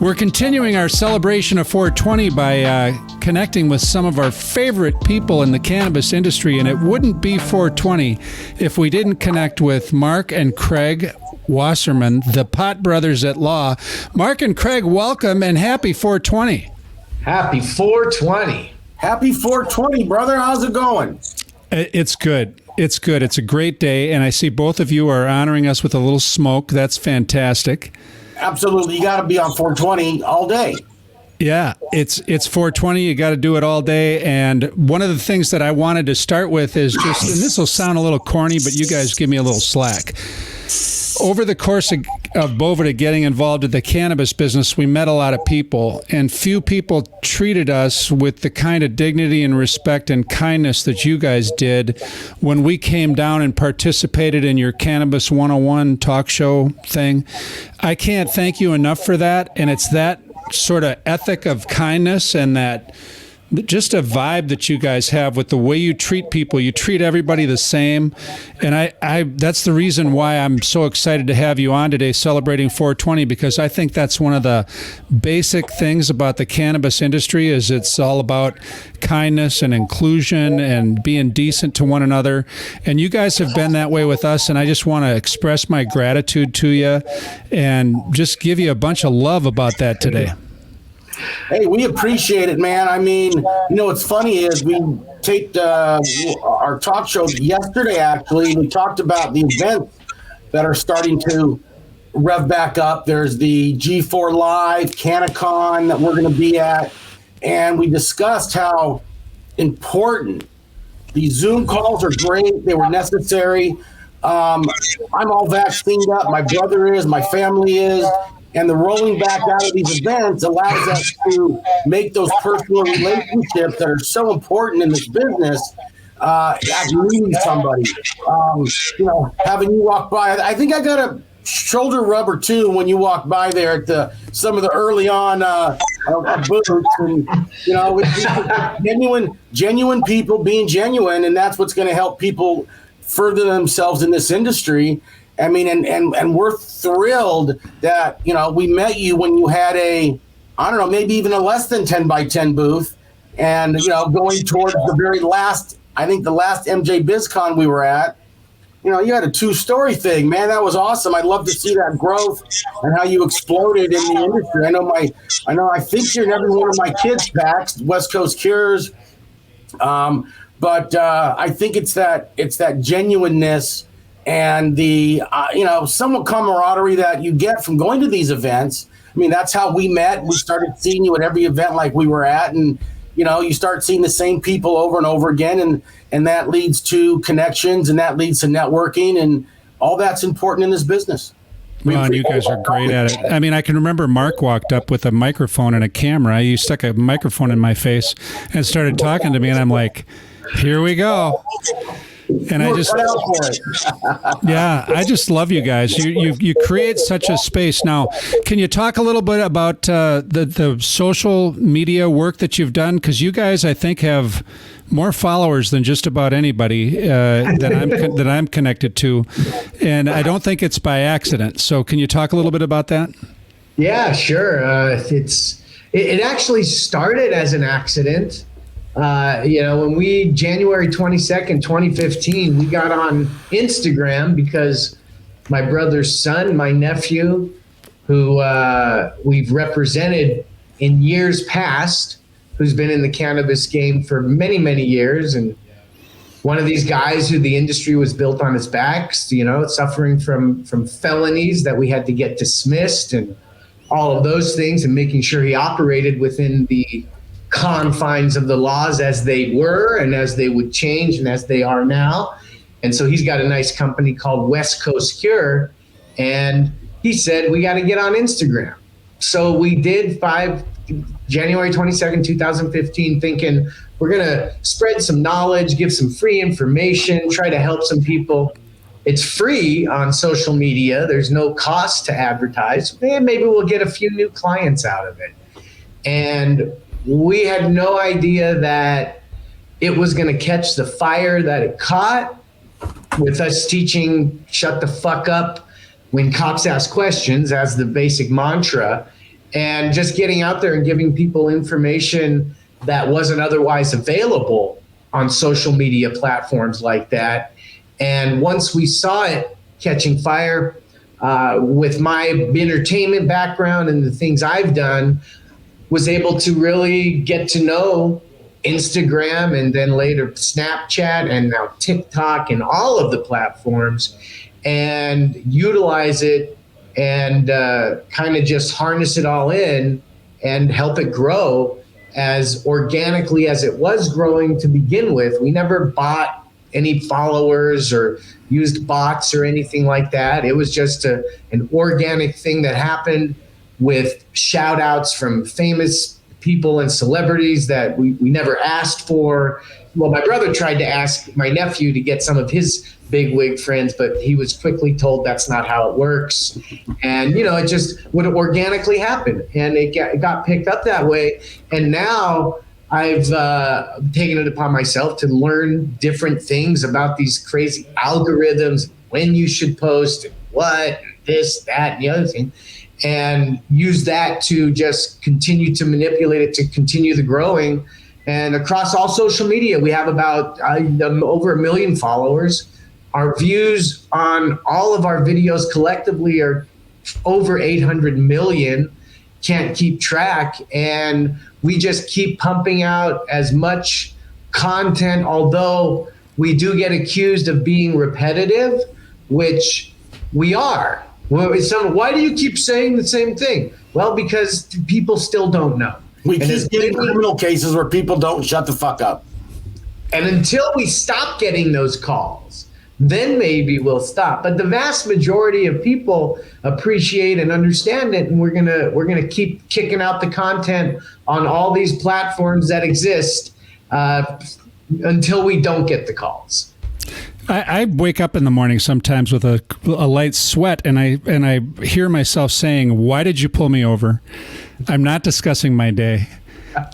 We're continuing our celebration of 420 by connecting with some of our favorite people in the cannabis industry, and it wouldn't be 420 if we didn't connect with Marc and Craig Wasserman, the Pot Brothers at Law. Marc and Craig, welcome and happy 420. Happy 420. Happy 420, brother. How's it going? It's good. It's good. It's a great day, and I see both of you are honoring us with a little smoke. That's fantastic. Absolutely. You got to be on 420 all day. Yeah, it's 420. You got to do it all day. And one of the things that I wanted to start with is just, and this will sound a little corny, but you guys give me a little slack. Over the course of Boveda getting involved in the cannabis business, we met a lot of people, and few people treated us with the kind of dignity and respect and kindness that you guys did when we came down and participated in your Cannabis 101 talk show thing. I can't thank you enough for that, and it's that sort of ethic of kindness and that just a vibe that you guys have with the way you treat people. You treat everybody the same. And I that's the reason why I'm so excited to have you on today celebrating 420, because I think that's one of the basic things about the cannabis industry is it's all about kindness and inclusion and being decent to one another. And you guys have been that way with us. And I just want to express my gratitude to you and just give you a bunch of love about that today. Hey, we appreciate it, man. I mean, what's funny is we taped our talk show yesterday, actually. We talked about the events that are starting to rev back up. There's the G4 Live, CannaCon that we're going to be at. And we discussed how important these Zoom calls are great. They were necessary. I'm all vaccinated up. My brother is, my family is. And the rolling back out of these events allows us to make those personal relationships that are so important in this business. Meeting somebody, having you walk by. I think I got a shoulder rub or two when you walk by there at some of the early on booths, and it's genuine people being genuine, and that's what's going to help people further themselves in this industry. I mean, and we're thrilled that, we met you when you had maybe even a less than 10 by 10 booth, and, going towards the very last, I think the last MJ BizCon we were at, you had a 2-story thing, man. That was awesome. I'd love to see that growth and how you exploded in the industry. I think you're in every one of my kids' packs, West Coast Cures. But I think it's that genuineness and the somewhat camaraderie that you get from going to these events. I mean, that's how we met. We started seeing you at every event like we were at, and you start seeing the same people over and over again, and that leads to connections, and that leads to networking, and all that's important in this business. Well, and you guys are great at it. I mean, I can remember Marc walked up with a microphone and a camera. You stuck a microphone in my face and started talking to me, and I'm like, here we go. And I just love you guys. You create such a space. Now, can you talk a little bit about the social media work that you've done? Because you guys, I think, have more followers than just about anybody that I'm connected to, and I don't think it's by accident. So, can you talk a little bit about that? Yeah, sure. It actually started as an accident. When January 22nd, 2015, we got on Instagram because my brother's son, my nephew, who we've represented in years past, who's been in the cannabis game for many, many years. And one of these guys who the industry was built on his back, suffering from felonies that we had to get dismissed and all of those things, and making sure he operated within the confines of the laws as they were and as they would change and as they are now. And so he's got a nice company called West Coast Cure, and he said, we got to get on Instagram. So we did January 22nd, 2015, thinking we're going to spread some knowledge, give some free information, try to help some people. It's free on social media. There's no cost to advertise. And maybe we'll get a few new clients out of it. And we had no idea that it was going to catch the fire that it caught, with us teaching shut the fuck up when cops ask questions as the basic mantra. and just getting out there and giving people information that wasn't otherwise available on social media platforms like that. And once we saw it catching fire, with my entertainment background and the things I've done, was able to really get to know Instagram and then later Snapchat and now TikTok and all of the platforms, and utilize it and kind of just harness it all in and help it grow as organically as it was growing to begin with. We never bought any followers or used bots or anything like that. It was just an organic thing that happened with shout outs from famous people and celebrities that we never asked for. Well, my brother tried to ask my nephew to get some of his bigwig friends, but he was quickly told that's not how it works. And, it just would organically happen. And it got picked up that way. And now I've taken it upon myself to learn different things about these crazy algorithms, when you should post, and what, and this, that, and the other thing, and use that to just continue to manipulate it to continue the growing. And across all social media, we have about over 1 million followers. Our views on all of our videos collectively are over 800 million. Can't keep track. And we just keep pumping out as much content, although we do get accused of being repetitive, which we are. Why do you keep saying the same thing? Well, because people still don't know. We keep getting criminal cases where people don't shut the fuck up. And until we stop getting those calls, then maybe we'll stop. But the vast majority of people appreciate and understand it, and we're gonna keep kicking out the content on all these platforms that exist until we don't get the calls. I wake up in the morning sometimes with a light sweat, and I hear myself saying, "Why did you pull me over? I'm not discussing my day."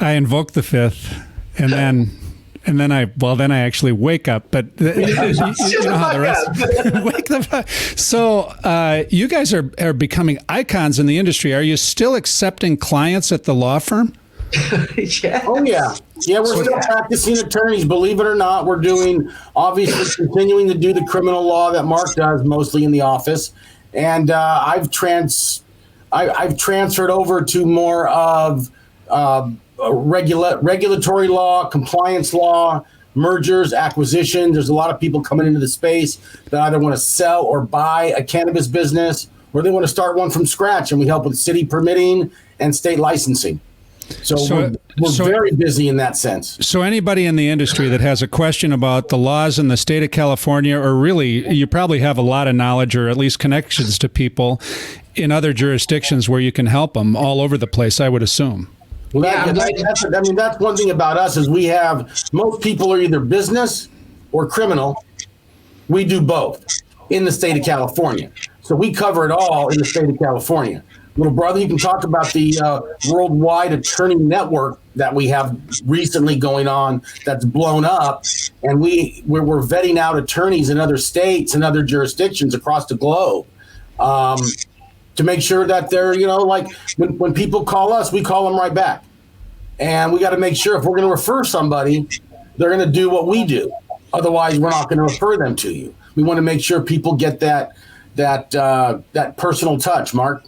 I invoke the fifth, and then I actually wake up. But you know how the rest wake the fuck. So you guys are becoming icons in the industry. Are you still accepting clients at the law firm? Yeah. Oh yeah. Yeah, we're still practicing attorneys, believe it or not. We're continuing to do the criminal law that Marc does mostly in the office. And I've transferred over to more of regulatory law, compliance law, mergers, acquisitions. There's a lot of people coming into the space that either want to sell or buy a cannabis business, or they want to start one from scratch, and we help with city permitting and state licensing. So we're very busy in that sense. So anybody in the industry that has a question about the laws in the state of California, or really you probably have a lot of knowledge or at least connections to people in other jurisdictions where you can help them all over the place, I would assume. Well, that's one thing about us is we have, most people are either business or criminal. We do both in the state of California. So we cover it all in the state of California. Little brother, you can talk about the worldwide attorney network that we have recently going on that's blown up. And we're vetting out attorneys in other states and other jurisdictions across the globe to make sure that they're, like when people call us, we call them right back. And we got to make sure if we're going to refer somebody, they're going to do what we do. Otherwise, we're not going to refer them to you. We want to make sure people get that personal touch, Marc.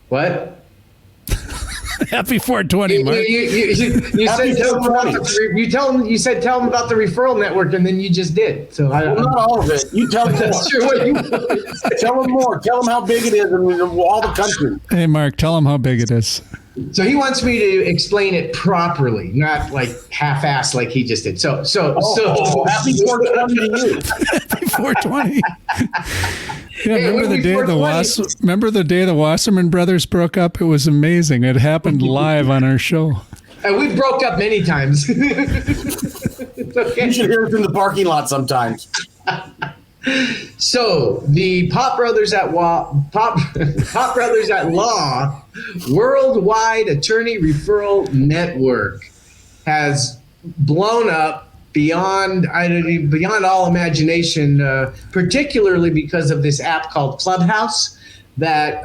What? Happy 420, Marc. You said tell them about the referral network, and then you just did. So not all of it. You tell them more. Tell them more. Tell them how big it is in all the country. Hey, Marc, tell them how big it is. So he wants me to explain it properly, not like half-assed like he just did. So happy 420 to you. Happy 420. Yeah, remember the day the Wasserman brothers broke up? It was amazing. It happened live on our show. And we broke up many times. It's okay. You should hear it in the parking lot sometimes. So the Pop Brothers at Law Worldwide Attorney Referral Network has blown up beyond all imagination, particularly because of this app called Clubhouse that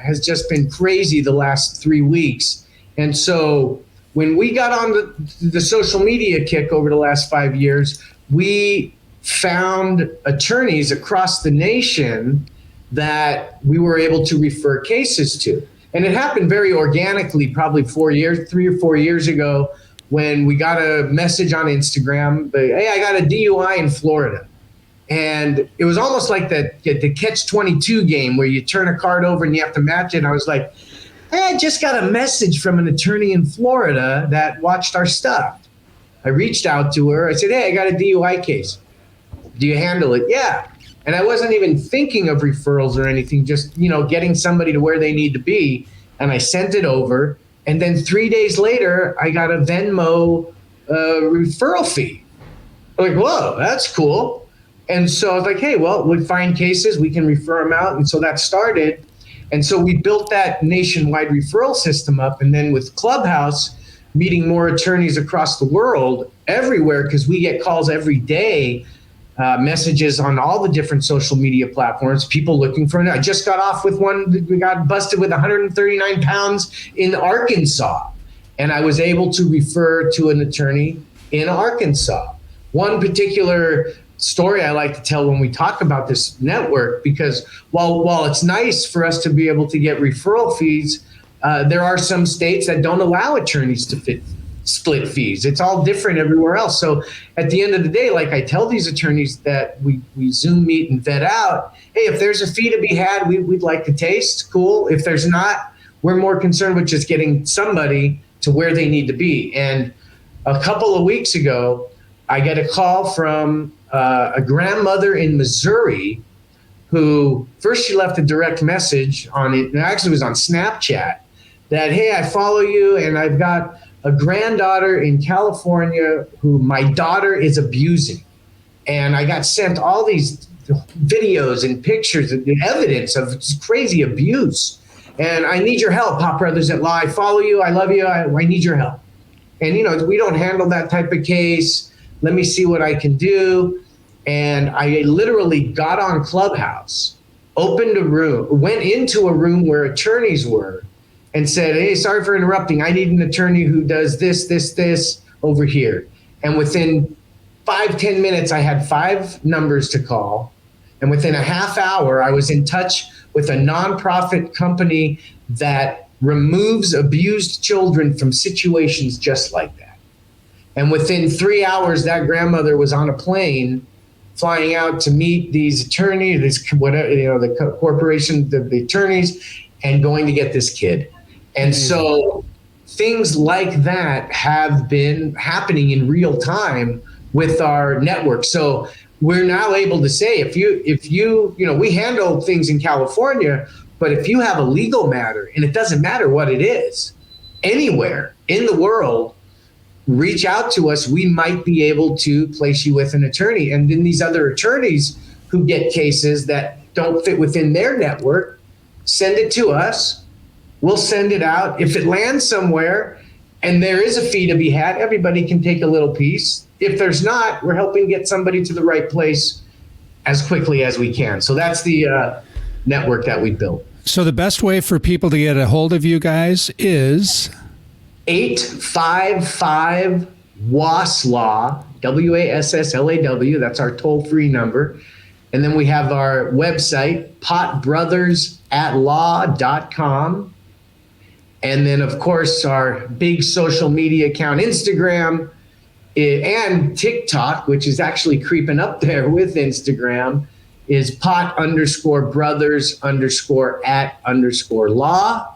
has just been crazy the last 3 weeks. And so when we got on the social media kick over the last 5 years, we found attorneys across the nation that we were able to refer cases to. And it happened very organically, probably 3 or 4 years ago, when we got a message on Instagram, hey, I got a DUI in Florida. And it was almost like the catch-22 game where you turn a card over and you have to match it. And I was like, hey, I just got a message from an attorney in Florida that watched our stuff. I reached out to her. I said, hey, I got a DUI case. Do you handle it? Yeah. And I wasn't even thinking of referrals or anything, just, getting somebody to where they need to be. And I sent it over. And then 3 days later, I got a Venmo referral fee. I'm like, whoa, that's cool. And so I was like, hey, well, we find cases, we can refer them out. And so that started. And so we built that nationwide referral system up. And then with Clubhouse, meeting more attorneys across the world, everywhere, because we get calls every day, messages on all the different social media platforms, people looking for it. I just got off with one. We got busted with 139 pounds in Arkansas. And I was able to refer to an attorney in Arkansas. One particular story I like to tell when we talk about this network, because while it's nice for us to be able to get referral fees, there are some states that don't allow attorneys to split fees. It's all different everywhere else. So at the end of the day, like I tell these attorneys that we Zoom meet and vet out, hey, if there's a fee to be had, we'd like to taste, cool. If there's not, we're more concerned with just getting somebody to where they need to be. And a couple of weeks ago, I get a call from a grandmother in Missouri who first she left a direct message on it, and actually it was on Snapchat, that, hey, I follow you and I've got a granddaughter in California who my daughter is abusing. And I got sent all these videos and pictures and evidence of crazy abuse. And I need your help, Pop Brothers at Law. I follow you. I love you. I need your help. And, we don't handle that type of case. Let me see what I can do. And I literally got on Clubhouse, opened a room, went into a room where attorneys were, and said, hey, sorry for interrupting. I need an attorney who does this over here. And within 5-10 minutes, I had 5 numbers to call. And within a half hour, I was in touch with a nonprofit company that removes abused children from situations just like that. And within 3 hours, that grandmother was on a plane flying out to meet these attorneys, the corporation, the attorneys, and going to get this kid. And so things like that have been happening in real time with our network. So we're now able to say, if you we handle things in California, but if you have a legal matter, and it doesn't matter what it is, anywhere in the world, reach out to us. We might be able to place you with an attorney. And then these other attorneys who get cases that don't fit within their network, send it to us. We'll send it out. If it lands somewhere and there is a fee to be had, everybody can take a little piece. If there's not, we're helping get somebody to the right place as quickly as we can. So that's the network that we built. So the best way for people to get a hold of you guys is 855 WASSLAW, WASSLAW. That's our toll-free number. And then we have our website, potbrothersatlaw.com. And then, of course, our big social media account, Instagram and TikTok, which is actually creeping up there with Instagram, is pot_brothers_at_law.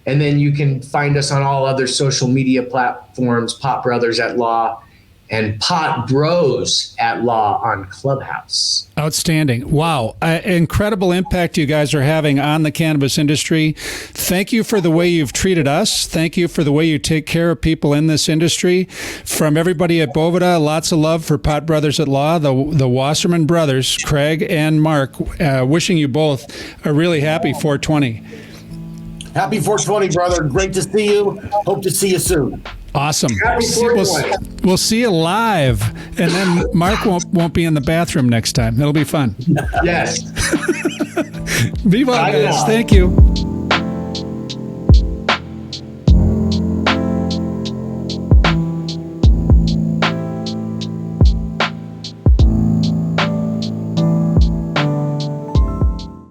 And then you can find us on all other social media platforms, Pot Brothers at Law and Pot Bros at Law on Clubhouse. Outstanding. Wow. Incredible impact you guys are having on the cannabis industry. Thank you for the way you've treated us. Thank you for the way you take care of people in this industry. From everybody at Boveda, lots of love for Pot Brothers at Law, the Wasserman brothers, Craig and Marc, wishing you both a really happy 420. Happy 420, brother. Great to see you. Hope to see you soon. Awesome. Happy 420. We'll see you live, and then Marc won't be in the bathroom next time. It'll be fun. Yes. Be well, Bye guys. now. Thank you.